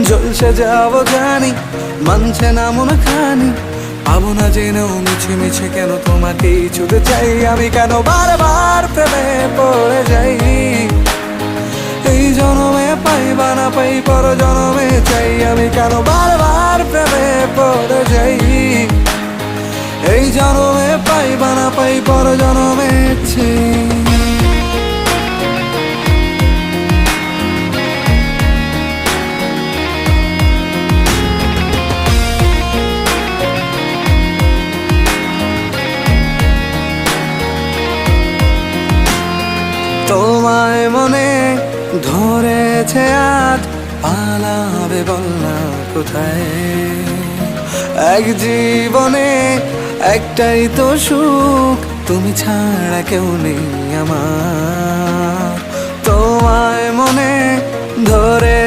জ্বলছে যাবো জানি, মানছে না মন খানি, পাবো না জেনেও মিছে মিছে কেন তোমাকেই ছুতে চাই আমি, কেন বারবার প্রেমে পড়ে যাই। এই জনমে পাই বা না পাই পর জনমে চাই আমি, কেন বারবার প্রেমে পড়ে যাই। এই জনমে পাই বা না পাই পর জনমে চাই। তোমায় মনে ধরেছে আজ, পালাবে বল না কোথায়। এক জীবনে একটাই তো সুখ, তুমি ছাড়া কেউ নেই আমার। তোমায় মনে ধরে